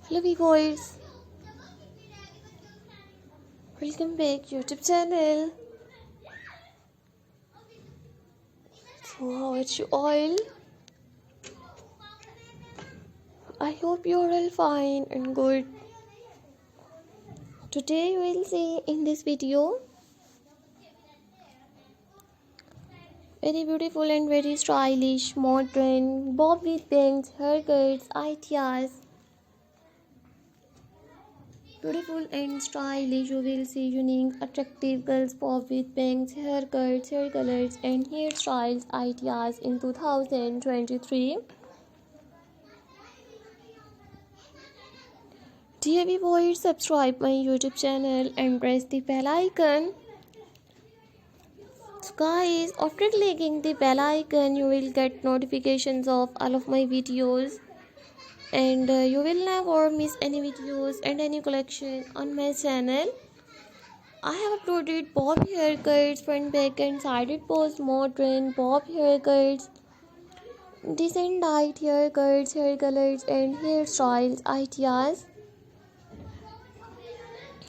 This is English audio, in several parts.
Hello viewers, welcome back YouTube channel. So how are you all? I hope you're all fine and good. Today you will see in this video very beautiful and very stylish, modern, bob with bangs, haircuts, ideas. Beautiful and stylish, you will see unique, attractive girls bob with bangs, haircuts, hair colors, and hairstyles ideas in 2023. Dear viewers, subscribe my YouTube channel and press the bell icon. So guys, after clicking the bell icon, you will get notifications of all of my videos. And you will never miss any videos and any collection on my channel. I have uploaded bob haircuts, front, back and sided pose, modern bob haircuts, decent dyed haircuts, hair colors and hairstyles ideas.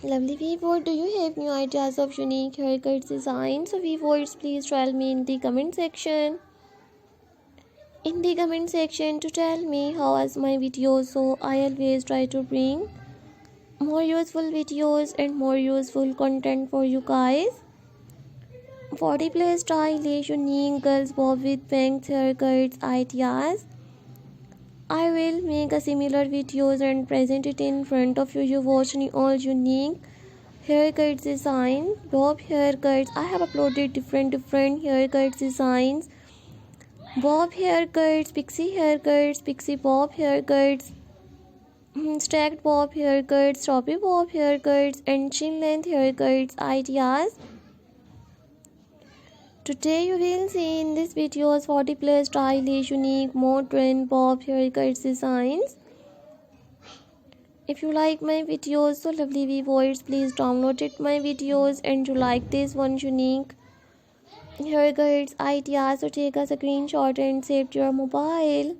Lovely viewer, do you have new ideas of unique haircut designs? So viewers, please tell me in the comment section. To tell me how was my video, so I always try to bring more useful videos and more useful content for you guys. 40 plus stylish unique girls bob with bangs haircuts ideas. I will make a similar videos and present it in front of you. You watching all unique haircut design, bob haircuts. I have uploaded different haircut designs. Bob haircuts, pixie bob haircuts, stacked bob haircuts, choppy bob haircuts, and chin length haircuts ideas. Today you will see in this videos 40 plus stylish, unique, modern bob haircuts designs. If you like my videos, so lovely viewers, please download it my videos, and you like this one unique haircuts ideas, so take a screenshot and save to your mobile.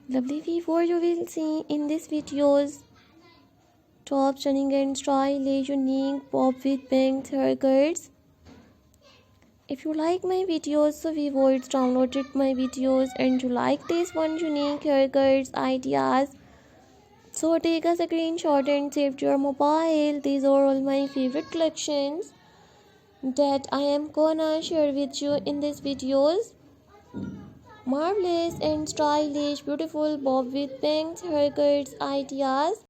Lovely viewer, you will see in this videos top stunning and stylish unique bob with bangs haircuts. If you like my videos, so viewers, download it my videos, and you like this one unique haircuts ideas, so take a screenshot and save to your mobile. These are all my favorite collections that I am gonna share with you in these videos. Marvelous and stylish, beautiful bob with bangs haircuts ideas.